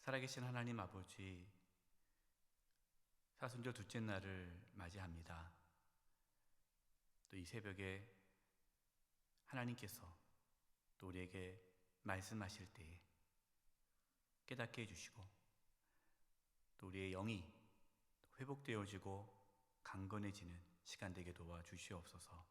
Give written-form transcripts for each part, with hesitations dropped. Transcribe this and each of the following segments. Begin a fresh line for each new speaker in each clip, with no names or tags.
살아계신 하나님 아버지, 사순절 둘째 날을 맞이합니다. 또 이 새벽에 하나님께서 또 우리에게 말씀하실 때에 깨닫게 해주시고 또 우리의 영이 회복되어지고 강건해지는 시간 되게 도와주시옵소서.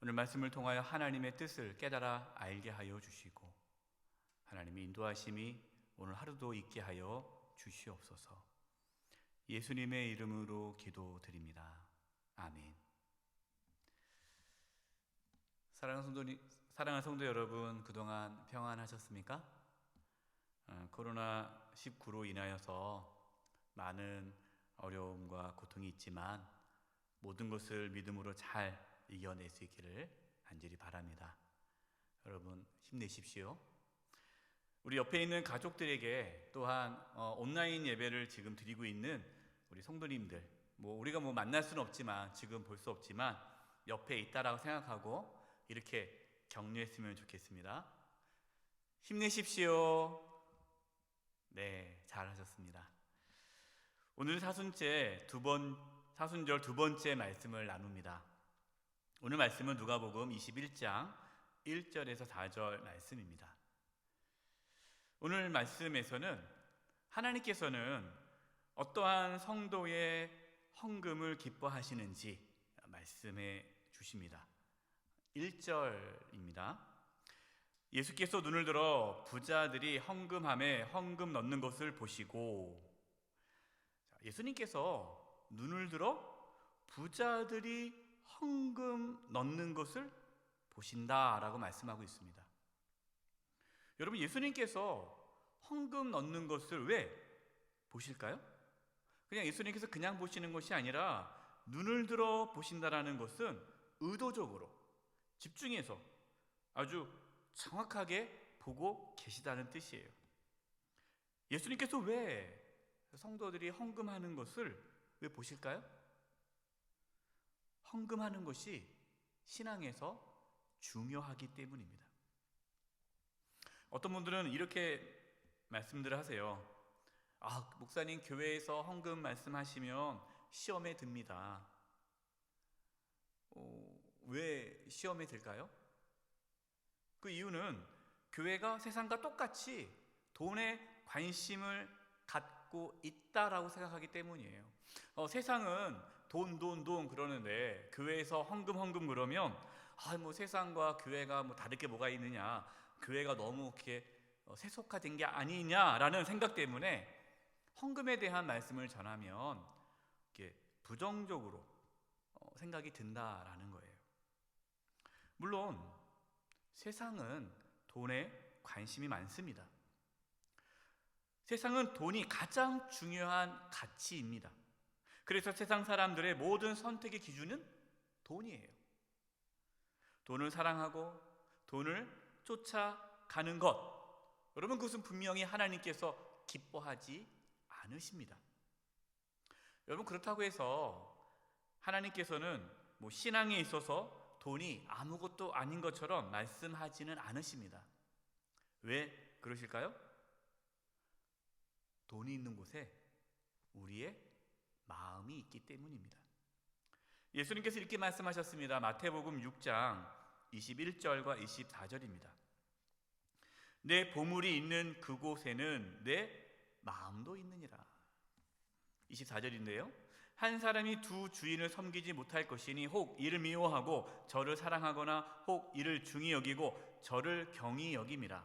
오늘 말씀을 통하여 하나님의 뜻을 깨달아 알게 하여 주시고 하나님의 인도하심이 오늘 하루도 있게 하여 주시옵소서. 예수님의 이름으로 기도드립니다. 아멘. 사랑하는 성도 여러분, 그동안 평안하셨습니까? 코로나19로 인하여서 많은 어려움과 고통이 있지만 모든 것을 믿음으로 잘 이겨낼 수 있기를 간절히 바랍니다. 여러분 힘내십시오. 우리 옆에 있는 가족들에게 또한 온라인 예배를 지금 드리고 있는 우리 성도님들, 우리가 만날 수는 없지만 지금 볼 수 없지만 옆에 있다라고 생각하고 이렇게 격려했으면 좋겠습니다. 힘내십시오. 네, 잘하셨습니다. 오늘 사순절 두 번째 말씀을 나눕니다. 오늘 말씀은 누가복음 21장 1절에서 4절 말씀입니다. 오늘 말씀에서는 하나님께서는 어떠한 성도의 헌금을 기뻐하시는지 말씀해 주십니다. 1절입니다. 예수께서 눈을 들어 부자들이 헌금함에 헌금 넣는 것을 보시고, 예수님께서 눈을 들어 부자들이 헌금 넣는 것을 보신다라고 말씀하고 있습니다. 여러분, 예수님께서 헌금 넣는 것을 왜 보실까요? 그냥 예수님께서 그냥 보시는 것이 아니라 눈을 들어 보신다라는 것은 의도적으로 집중해서 아주 정확하게 보고 계시다는 뜻이에요. 예수님께서 왜 성도들이 헌금하는 것을 왜 보실까요? 헌금하는 것이 신앙에서 중요하기 때문입니다. 어떤 분들은 이렇게 말씀들을 하세요. 목사님, 교회에서 헌금 말씀하시면 시험에 듭니다. 왜 시험에 들까요? 그 이유는 교회가 세상과 똑같이 돈에 관심을 갖고 있다라고 생각하기 때문이에요. 세상은 돈 그러는데 교회에서 헌금 그러면 세상과 교회가 다를 게 뭐가 있느냐, 교회가 너무 이렇게 세속화된 게 아니냐라는 생각 때문에 헌금에 대한 말씀을 전하면 이렇게 부정적으로 생각이 든다라는 거예요. 물론 세상은 돈에 관심이 많습니다. 세상은 돈이 가장 중요한 가치입니다. 그래서 세상 사람들의 모든 선택의 기준은 돈이에요. 돈을 사랑하고 돈을 쫓아가는 것, 여러분, 그것은 분명히 하나님께서 기뻐하지 않으십니다. 여러분, 그렇다고 해서 하나님께서는 신앙에 있어서 돈이 아무것도 아닌 것처럼 말씀하지는 않으십니다. 왜 그러실까요? 돈이 있는 곳에 우리의 마음이 있기 때문입니다. 예수님께서 이렇게 말씀하셨습니다. 마태복음 6장 21절과 24절입니다. 내 보물이 있는 그곳에는 내 마음도 있느니라. 24절인데요. 한 사람이 두 주인을 섬기지 못할 것이니 혹 이를 미워하고 저를 사랑하거나 혹 이를 중히 여기고 저를 경히 여김이라.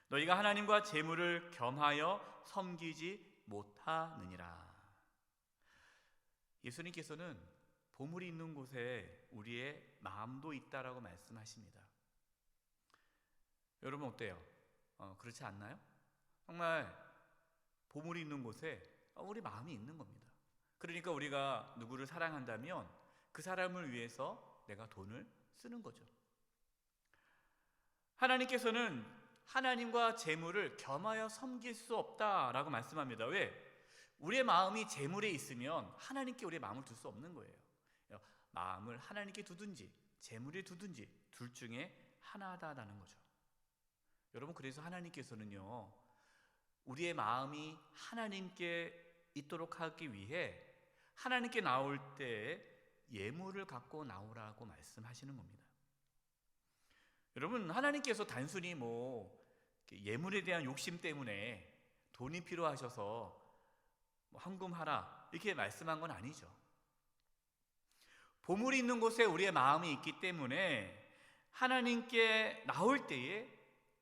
너희가 하나님과 재물을 겸하여 섬기지 못하느니라. 예수님께서는 보물이 있는 곳에 우리의 마음도 있다라고 말씀하십니다. 여러분 어때요? 그렇지 않나요? 정말 보물이 있는 곳에 우리 마음이 있는 겁니다. 그러니까 우리가 누구를 사랑한다면 그 사람을 위해서 내가 돈을 쓰는 거죠. 하나님께서는 하나님과 재물을 겸하여 섬길 수 없다라고 말씀합니다. 왜? 우리의 마음이 재물에 있으면 하나님께 우리의 마음을 둘 수 없는 거예요. 마음을 하나님께 두든지 재물에 두든지 둘 중에 하나다라는 거죠. 여러분, 그래서 하나님께서는요, 우리의 마음이 하나님께 있도록 하기 위해 하나님께 나올 때 예물을 갖고 나오라고 말씀하시는 겁니다. 여러분, 하나님께서 단순히 예물에 대한 욕심 때문에 돈이 필요하셔서 헌금하라 이렇게 말씀한 건 아니죠. 보물이 있는 곳에 우리의 마음이 있기 때문에 하나님께 나올 때에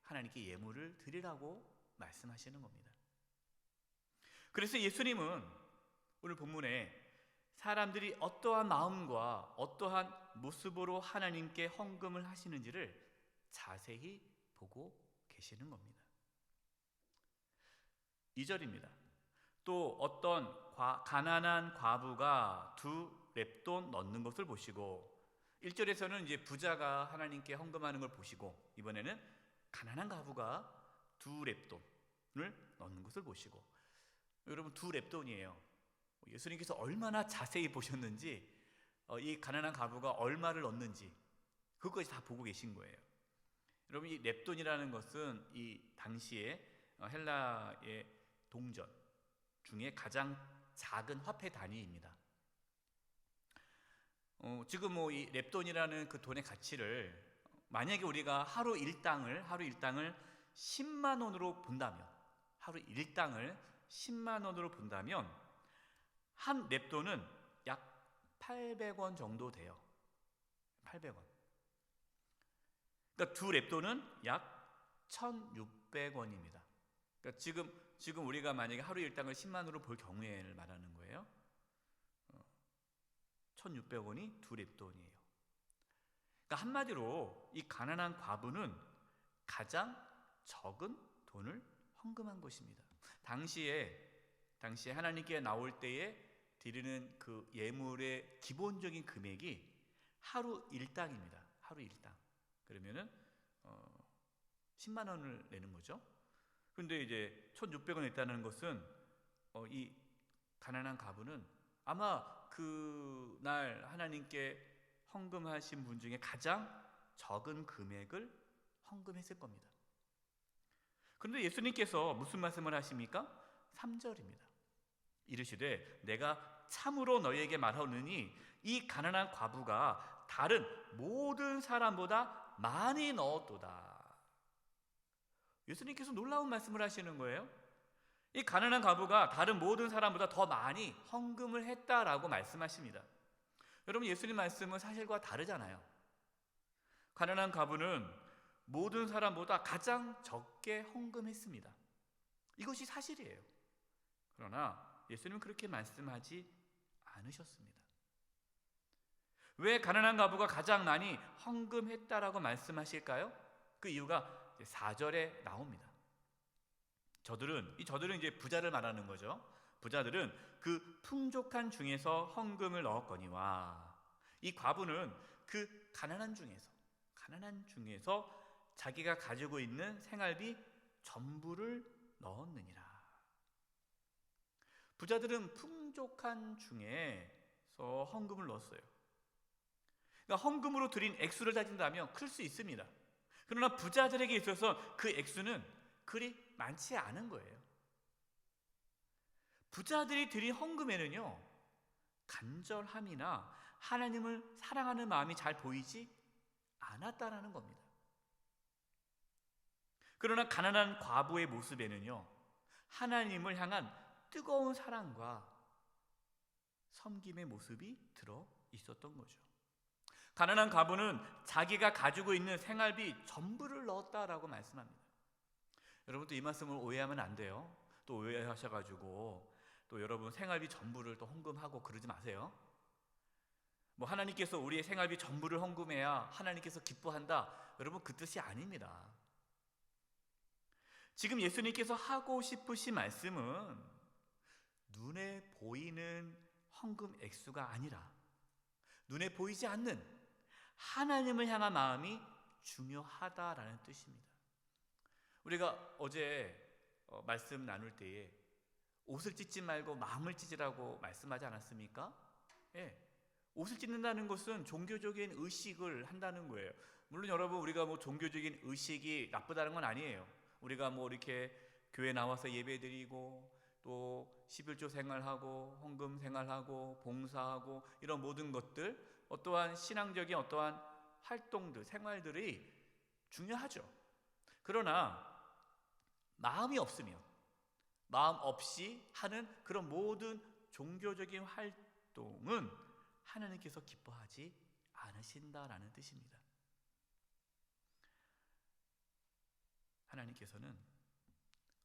하나님께 예물을 드리라고 말씀하시는 겁니다. 그래서 예수님은 오늘 본문에 사람들이 어떠한 마음과 어떠한 모습으로 하나님께 헌금을 하시는지를 자세히 보고 계시는 겁니다. 2절입니다. 또 어떤 가난한 과부가 2렙돈 넣는 것을 보시고, 1절에서는 이제 부자가 하나님께 헌금하는 걸 보시고, 이번에는 가난한 과부가 2렙돈을 넣는 것을 보시고, 여러분 2렙돈이에요. 예수님께서 얼마나 자세히 보셨는지, 이 가난한 과부가 얼마를 넣는지 그것까지 다 보고 계신 거예요. 여러분, 이 렙돈이라는 것은 이 당시에 헬라의 동전 중에 가장 작은 화폐 단위입니다. 지금 이 렙돈이라는 그 돈의 가치를 만약에 우리가 하루 일당을 10만 원으로 본다면, 하루 일당을 10만 원으로 본다면 한 렙돈은 약 800원 정도 돼요. 800원. 그러니까 2렙돈은 약 1,600원입니다. 그러니까 지금 우리가 만약에 하루 일당을 10만 원으로 볼 경우에를 말하는 거예요. 1,600원이 2렙돈이에요. 그러니까 한마디로 이 가난한 과부는 가장 적은 돈을 헌금한 것입니다. 당시에 하나님께 나올 때에 드리는 그 예물의 기본적인 금액이 하루 일당입니다. 하루 일당. 그러면은 10만 원을 내는 거죠. 그런데 이제 1,600원 냈다는 것은 이 가난한 과부는 아마 그날 하나님께 헌금하신 분 중에 가장 적은 금액을 헌금했을 겁니다. 그런데 예수님께서 무슨 말씀을 하십니까? 3절입니다. 이르시되 내가 참으로 너희에게 말하노니 이 가난한 과부가 다른 모든 사람보다 많이 넣었도다. 예수님께서 놀라운 말씀을 하시는 거예요. 이 가난한 과부가 다른 모든 사람보다 더 많이 헌금을 했다라고 말씀하십니다. 여러분, 예수님 말씀은 사실과 다르잖아요. 가난한 과부는 모든 사람보다 가장 적게 헌금했습니다. 이것이 사실이에요. 그러나 예수님은 그렇게 말씀하지 않으셨습니다. 왜 가난한 과부가 가장 많이 헌금했다라고 말씀하실까요? 그 이유가 4절에 나옵니다. 저들은 이제 부자를 말하는 거죠. 부자들은 그 풍족한 중에서 헌금을 넣었거니와 이 과부는 그 가난한 중에서 자기가 가지고 있는 생활비 전부를 넣었느니라. 부자들은 풍족한 중에서 헌금을 넣었어요. 그러니까 헌금으로 드린 액수를 따진다면 클 수 있습니다. 그러나 부자들에게 있어서 그 액수는 그리 많지 않은 거예요. 부자들이 드린 헌금에는요, 간절함이나 하나님을 사랑하는 마음이 잘 보이지 않았다라는 겁니다. 그러나 가난한 과부의 모습에는요, 하나님을 향한 뜨거운 사랑과 섬김의 모습이 들어 있었던 거죠. 가난한 과부는 자기가 가지고 있는 생활비 전부를 넣었다라고 말씀합니다. 여러분, 또 이 말씀을 오해하면 안 돼요. 또 오해하셔가지고 또 여러분 생활비 전부를 또 헌금하고 그러지 마세요. 하나님께서 우리의 생활비 전부를 헌금해야 하나님께서 기뻐한다, 여러분 그 뜻이 아닙니다. 지금 예수님께서 하고 싶으신 말씀은 눈에 보이는 헌금 액수가 아니라 눈에 보이지 않는 하나님을 향한 마음이 중요하다라는 뜻입니다. 우리가 어제 말씀 나눌 때에 옷을 찢지 말고 마음을 찢으라고 말씀하지 않았습니까? 예. 옷을 찢는다는 것은 종교적인 의식을 한다는 거예요. 물론 여러분, 우리가 종교적인 의식이 나쁘다는 건 아니에요. 우리가 이렇게 교회 나와서 예배드리고 또 11조 생활하고 헌금 생활하고 봉사하고 이런 모든 것들, 어떠한 신앙적인 어떠한 활동들, 생활들이 중요하죠. 그러나 마음이 없으면, 마음 없이 하는 그런 모든 종교적인 활동은 하나님께서 기뻐하지 않으신다라는 뜻입니다. 하나님께서는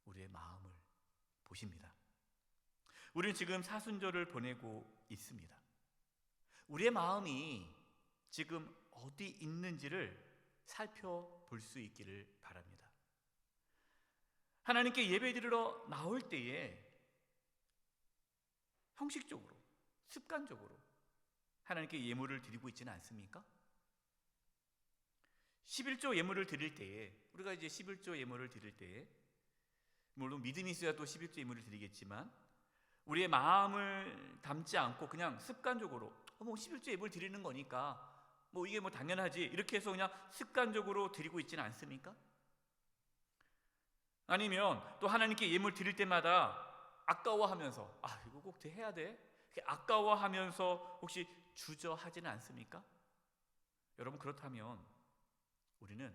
우리의 마음을 보십니다. 우리는 지금 사순절을 보내고 있습니다. 우리의 마음이 지금 어디 있는지를 살펴볼 수 있기를 바랍니다. 하나님께 예배드리러 나올 때에 형식적으로, 습관적으로 하나님께 예물을 드리고 있지는 않습니까? 11조 예물을 드릴 때에, 우리가 이제 11조 예물을 드릴 때에, 물론 믿음이 있어야 또 11조 예물을 드리겠지만, 우리의 마음을 담지 않고 그냥 습관적으로 11조 예물 드리는 거니까 이게 당연하지, 이렇게 해서 그냥 습관적으로 드리고 있지는 않습니까? 아니면 또 하나님께 예물 드릴 때마다 아까워하면서 이거 꼭 해야 돼, 아까워하면서 혹시 주저하지는 않습니까? 여러분, 그렇다면 우리는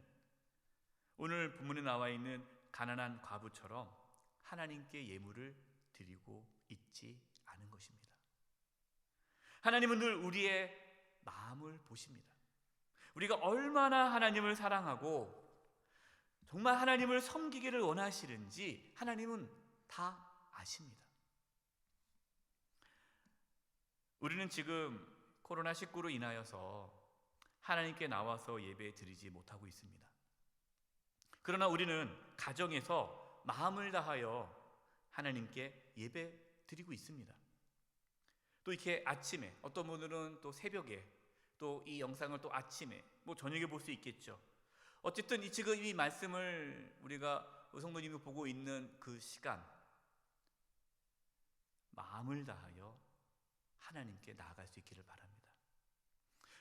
오늘 본문에 나와 있는 가난한 과부처럼 하나님께 예물을 드리고 있지 않은 것입니다. 하나님은 늘 우리의 마음을 보십니다. 우리가 얼마나 하나님을 사랑하고 정말 하나님을 섬기기를 원하시는지 하나님은 다 아십니다. 우리는 지금 코로나19로 인하여서 하나님께 나와서 예배 드리지 못하고 있습니다. 그러나 우리는 가정에서 마음을 다하여 하나님께 예배 드리고 있습니다. 또 이렇게 아침에, 어떤 분들은 또 새벽에, 또 이 영상을 또 아침에, 저녁에 볼 수 있겠죠. 어쨌든 지금 이 말씀을 우리가 성도님이 보고 있는 그 시간, 마음을 다하여 하나님께 나아갈 수 있기를 바랍니다.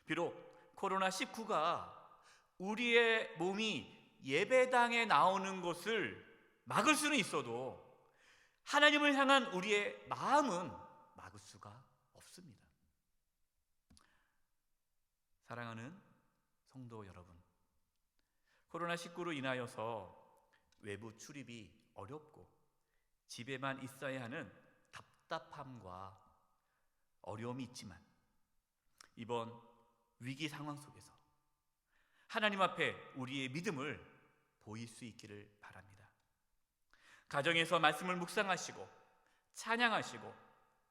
비록 코로나19가 우리의 몸이 예배당에 나오는 것을 막을 수는 있어도 하나님을 향한 우리의 마음은 막을 수가 없습니다. 사랑하는 성도 여러분, 코로나19로 인하여서 외부 출입이 어렵고 집에만 있어야 하는 답답함과 어려움이 있지만, 이번 위기 상황 속에서 하나님 앞에 우리의 믿음을 보일 수 있기를 바랍니다. 가정에서 말씀을 묵상하시고 찬양하시고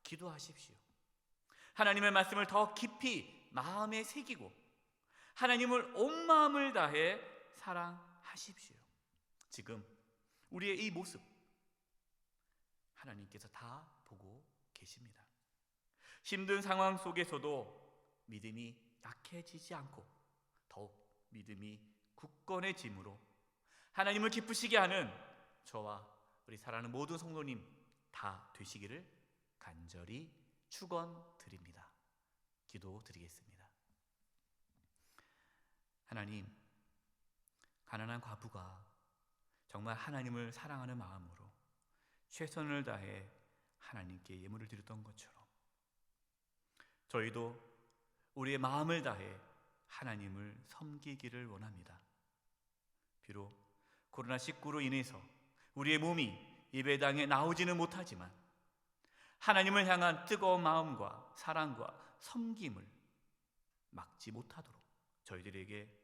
기도하십시오. 하나님의 말씀을 더 깊이 마음에 새기고 하나님을 온 마음을 다해 사랑하십시오. 지금 우리의 이 모습 하나님께서 다 보고 계십니다. 힘든 상황 속에서도 믿음이 약해지지 않고 더욱 믿음이 굳건해짐으로 하나님을 기쁘시게 하는 저와 우리 사랑하는 모든 성도님 다 되시기를 간절히 축원드립니다. 기도드리겠습니다. 하나님, 가난한 과부가 정말 하나님을 사랑하는 마음으로 최선을 다해 하나님께 예물을 드렸던 것처럼 저희도 우리의 마음을 다해 하나님을 섬기기를 원합니다. 비록 코로나19로 인해서 우리의 몸이 예배당에 나오지는 못하지만 하나님을 향한 뜨거운 마음과 사랑과 섬김을 막지 못하도록 저희들에게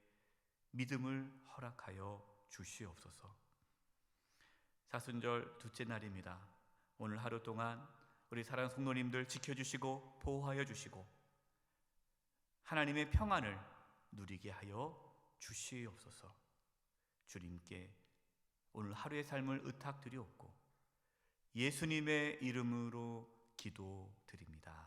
믿음을 허락하여 주시옵소서. 사순절 둘째 날입니다. 오늘 하루 동안 우리 사랑하는 성도님들 지켜주시고 보호하여 주시고 하나님의 평안을 누리게 하여 주시옵소서. 주님께 오늘 하루의 삶을 의탁드리옵고 예수님의 이름으로 기도드립니다.